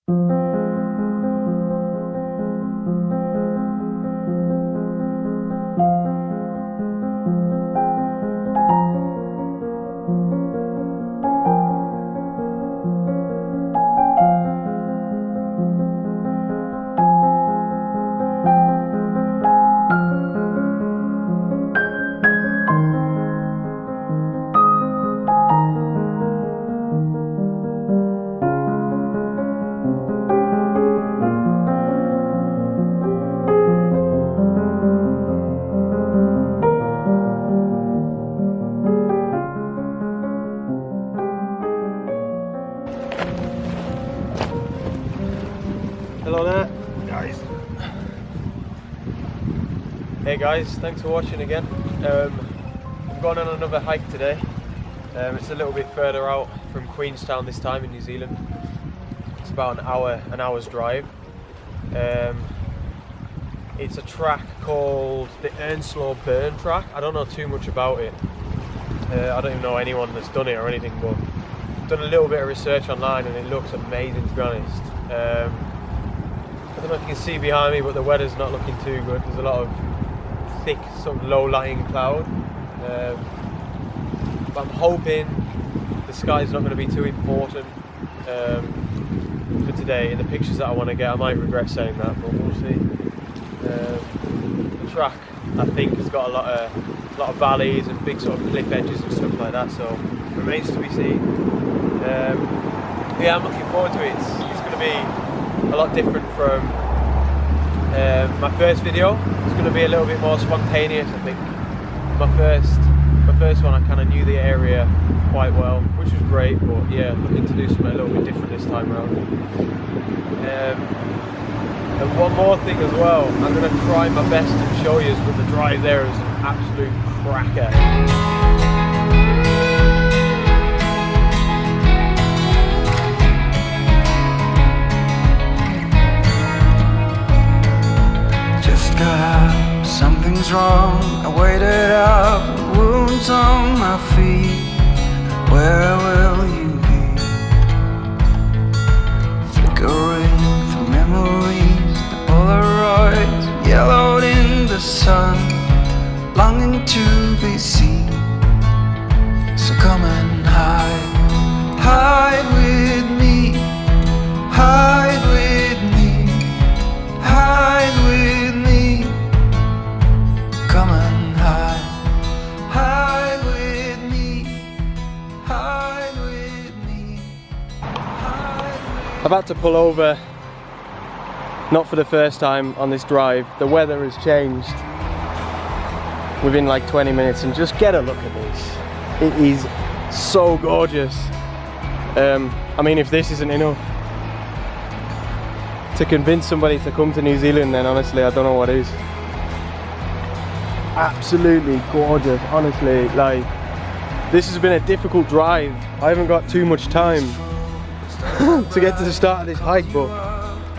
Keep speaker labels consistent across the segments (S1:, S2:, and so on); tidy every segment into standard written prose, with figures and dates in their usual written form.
S1: Hello there, guys. Hey guys, thanks for watching again. I'm going on another hike today. It's a little bit further out from Queenstown this time in New Zealand. It's about an hour's drive. It's a track called the Earnslow Burn track. I don't know too much about it. I don't even know anyone that's done it or anything, but I've done a little bit of research online and it looks amazing, to be honest. I don't know if you can see behind me, but the weather's not looking too good. There's a lot of thick, sort of low-lying cloud. But I'm hoping the sky's not going to be too important for today. In the pictures that I want to get, I might regret saying that, but we'll see. The track, I think, has got a lot of valleys and big sort of cliff edges and stuff like that, so it remains to be seen. Yeah, I'm looking forward to it. It's going to be a lot different from my first video. It's going to be a little bit more spontaneous, I think. My first one, I kind of knew the area quite well, which was great, but yeah, looking to do something a little bit different this time around. And one more thing as well, I'm going to try my best to show you, but the drive there is an absolute cracker.
S2: Got up, something's wrong. I waited up, wounds on my feet. Where will you be? Flickering through memories, the Polaroids yellowed in the sun, longing to be seen. So come and hide with me, hide with me, hide with me. Come and hide with me, hide with me,
S1: I've had to pull over, not for the first time on this drive. The weather has changed within like 20 minutes, and just get a look at this. It is so gorgeous. I mean, if this isn't enough to convince somebody to come to New Zealand, then honestly I don't know what is. Absolutely gorgeous, honestly. Like, this has been a difficult drive. I haven't got too much time to get to the start of this hike, but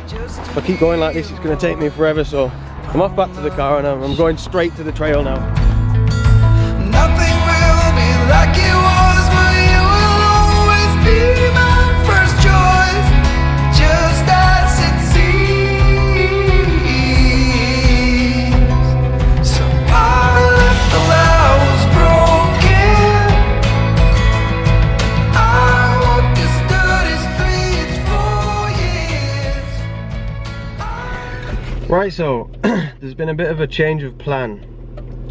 S1: if I keep going like this, it's going to take me forever. So I'm off back to the car and I'm going straight to the trail now.
S2: nothing will be like it was, but you will always be my first choice, just as it seems. So I left the house broken. I walked this dirty streets for years.
S1: Right, so there's been a bit of a change of plan.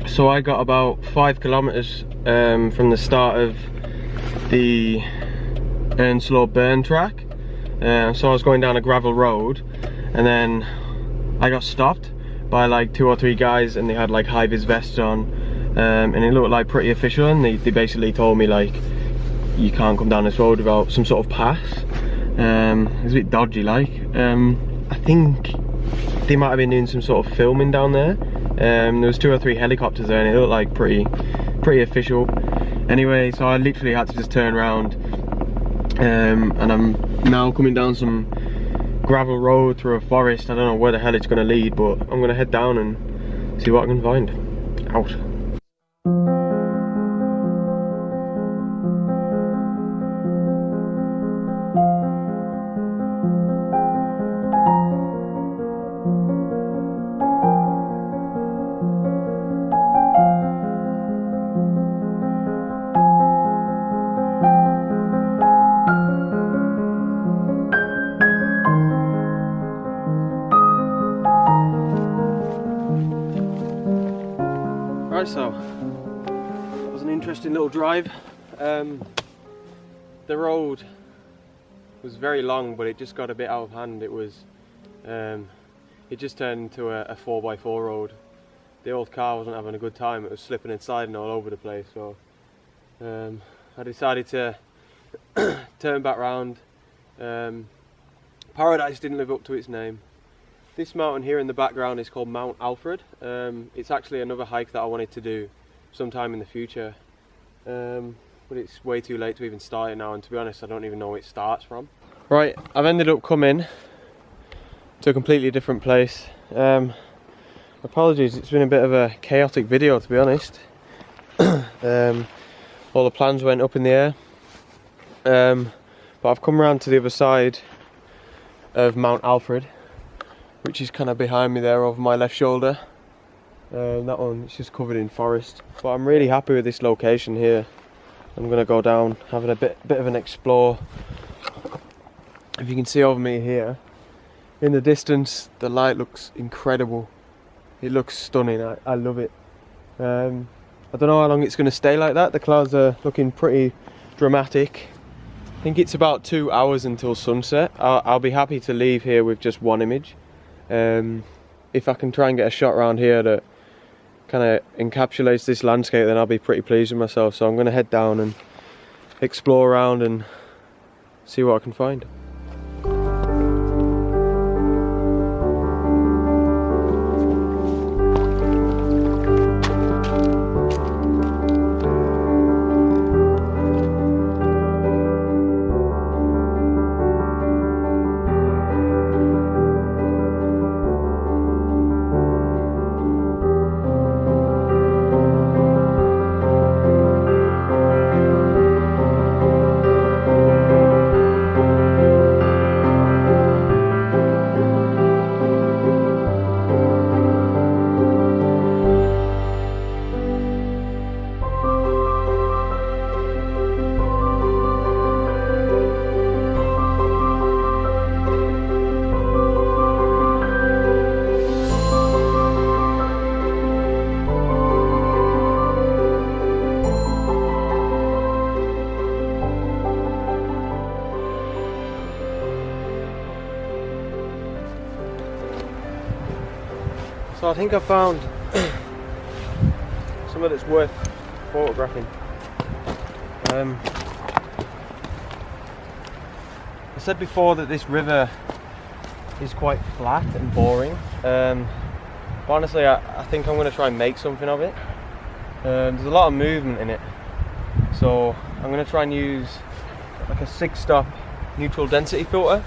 S1: So I got about 5 kilometers from the start of the Earnslow Burn track. So I was going down a gravel road, and then I got stopped by like 2 or 3 guys, and they had like high-vis vests on, and it looked like pretty official, and they basically told me like, you can't come down this road without some sort of pass. It was a bit dodgy, like. I think they might have been doing some sort of filming down there. There was 2 or 3 helicopters there, and it looked like pretty official. Anyway, so I literally had to just turn around, and I'm now coming down some gravel road through a forest. I don't know where the hell it's going to lead, but I'm going to head down and see what I can find. Out. Right, so that was an interesting little drive. The road was very long, but it just got a bit out of hand. It just turned into a 4x4 road. The old car wasn't having a good time. It was slipping and sliding all over the place. So I decided to turn back round. Paradise didn't live up to its name. This mountain here in the background is called Mount Alfred. It's actually another hike that I wanted to do sometime in the future. But it's way too late to even start it now, and to be honest, I don't even know where it starts from. Right, I've ended up coming to a completely different place. Apologies, it's been a bit of a chaotic video, to be honest. All the plans went up in the air. But I've come around to the other side of Mount Alfred, which is kind of behind me there over my left shoulder. That one, it's just covered in forest. But I'm really happy with this location here. I'm gonna go down, having a bit of an explore. If you can see over me here, in the distance, the light looks incredible. It looks stunning. I love it. I don't know how long it's gonna stay like that. The clouds are looking pretty dramatic. I think it's about 2 hours until sunset. I'll be happy to leave here with just one image. If I can try and get a shot around here that kind of encapsulates this landscape, then I'll be pretty pleased with myself. So I'm going to head down and explore around and see what I can find. So I think I found something that's worth photographing. I said before that this river is quite flat and boring. But honestly, I think I'm going to try and make something of it. There's a lot of movement in it, so I'm going to try and use like a 6-stop neutral density filter.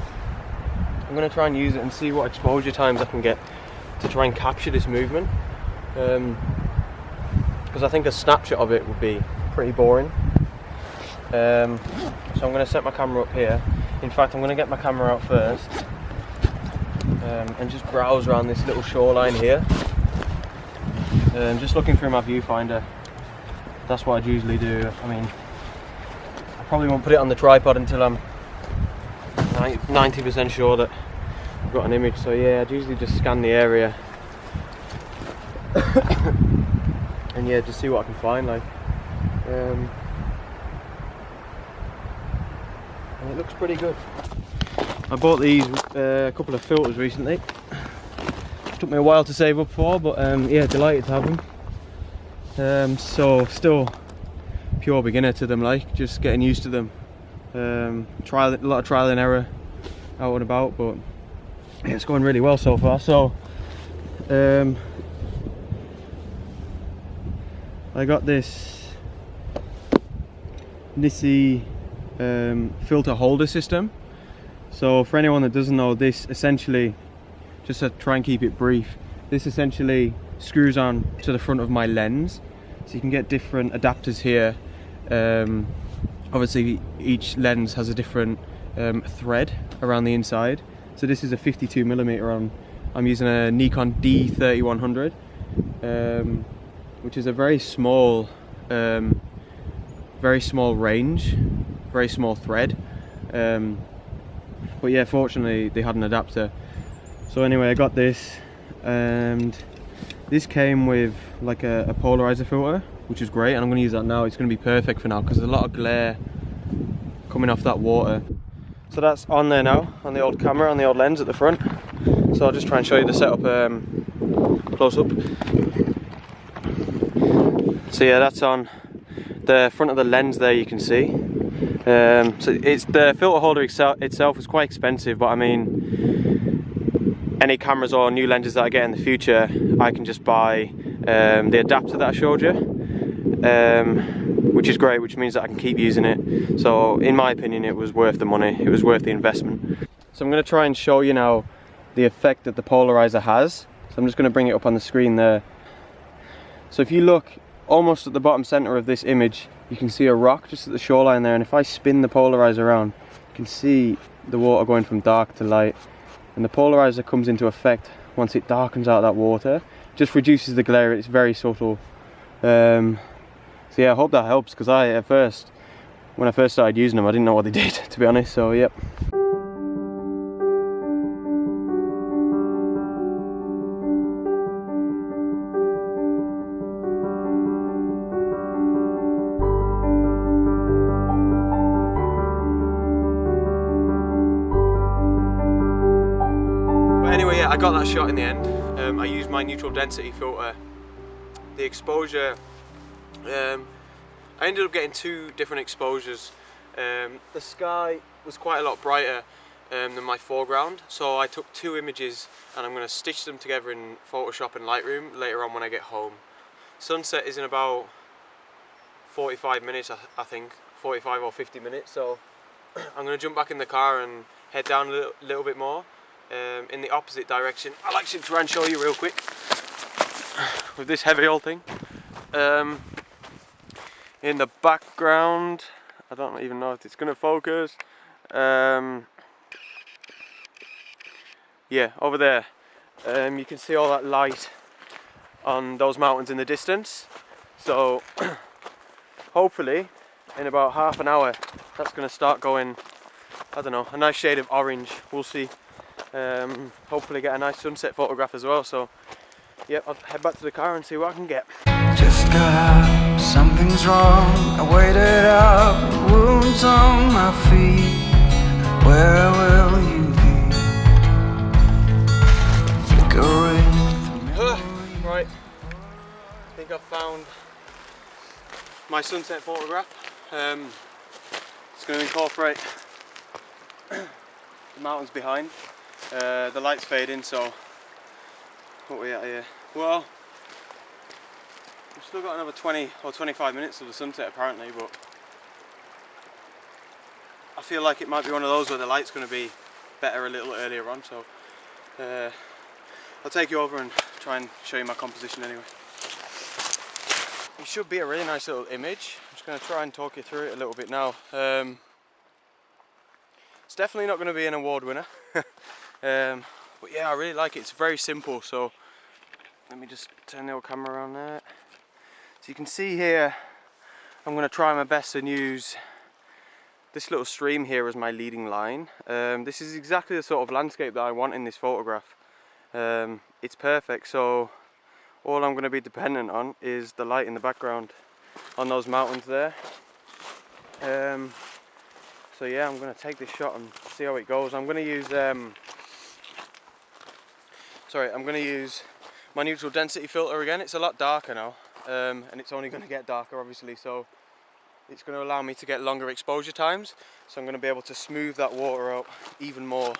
S1: I'm going to try and use it and see what exposure times I can get to try and capture this movement, because I think a snapshot of it would be pretty boring. So I'm going to set my camera up here. In fact, I'm going to get my camera out first and just browse around this little shoreline here. Just looking through my viewfinder. That's what I'd usually do. I mean, I probably won't put it on the tripod until I'm 90% sure that I've got an image. So yeah, I'd usually just scan the area and yeah, just see what I can find. Like, and it looks pretty good. I bought these a couple of filters recently. Took me a while to save up for, but yeah, delighted to have them. So still pure beginner to them, like just getting used to them. A lot of trial and error out and about, but yeah, it's going really well so far. So I got this Nissi filter holder system. So for anyone that doesn't know, this essentially, just to try and keep it brief, this essentially screws on to the front of my lens. So you can get different adapters here. Obviously each lens has a different thread around the inside. So this is a 52mm I'm using a Nikon D3100, which is a very small range, very small thread. But yeah, fortunately they had an adapter. So anyway, I got this, and This came with like a polarizer filter, which is great, and I'm going to use that now. It's going to be perfect for now because there's a lot of glare coming off that water. So that's on there now, on the old camera, on the old lens at the front. So I'll just try and show you the setup close up. So yeah, that's on the front of the lens there, you can see. So it's the filter holder itself is quite expensive, but I mean, any cameras or new lenses that I get in the future, I can just buy the adapter that I showed you, which is great, which means that I can keep using it. So in my opinion, it was worth the money, it was worth the investment. So I'm going to try and show you now the effect that the polarizer has. So I'm just going to bring it up on the screen there. So if you look almost at the bottom center of this image, you can see a rock just at the shoreline there, and if I spin the polarizer around, you can see the water going from dark to light, and the polarizer comes into effect once it darkens out that water. It just reduces the glare. It's very subtle. So yeah, I hope that helps, because when I first started using them, I didn't know what they did, to be honest. So yep. Anyway, yeah, I got that shot in the end. I used my neutral density filter. The exposure, I ended up getting 2 different exposures. The sky was quite a lot brighter than my foreground, so I took 2 images and I'm going to stitch them together in Photoshop and Lightroom later on when I get home. Sunset is in about 45 minutes, I think, 45 or 50 minutes, so I'm going to jump back in the car and head down a little bit more. In the opposite direction. I'll actually try and show you real quick with this heavy old thing. In the background, I don't even know if it's going to focus. Yeah, over there, you can see all that light on those mountains in the distance. So hopefully in about half an hour that's going to start going, I don't know, a nice shade of orange. We'll see. Hopefully get a nice sunset photograph as well. So yep, I'll head back to the car and see what I can get.
S2: Just got up, something's wrong. I waited up, wounds on my feet. Where will you be? Flickering.
S1: Right, I think I've found my sunset photograph. It's going to incorporate the mountains behind. The light's fading, so what are we at here? Well, we've still got another 20 or 25 minutes of the sunset apparently, but I feel like it might be one of those where the light's going to be better a little earlier on, so I'll take you over and try and show you my composition anyway. It should be a really nice little image. I'm just going to try and talk you through it a little bit now. It's definitely not going to be an award winner. But yeah, I really like it. It's very simple, so let me just turn the old camera around there. So you can see here, I'm going to try my best and use this little stream here as my leading line. This is exactly the sort of landscape that I want in this photograph. It's perfect, so all I'm going to be dependent on is the light in the background on those mountains there. So yeah, I'm going to take this shot and see how it goes. I'm going to use my neutral density filter again. It's a lot darker now, and it's only going to get darker obviously, so it's going to allow me to get longer exposure times. So I'm going to be able to smooth that water out even more,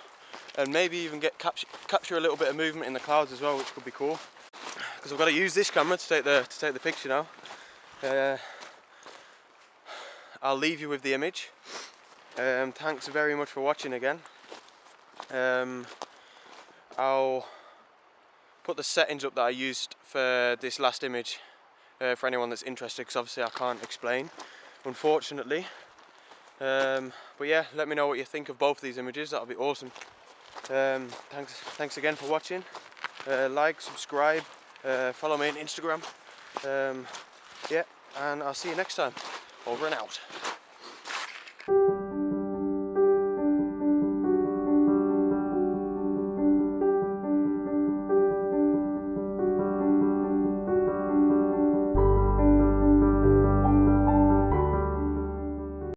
S1: and maybe even get capture a little bit of movement in the clouds as well, which could be cool. Because I've got to use this camera to take the picture now. I'll leave you with the image. Thanks very much for watching again. I'll put the settings up that I used for this last image for anyone that's interested, because obviously I can't explain, unfortunately. But yeah, let me know what you think of both of these images. That'll be awesome. Thanks again for watching. Like, subscribe, follow me on Instagram. Yeah, and I'll see you next time. Over and out.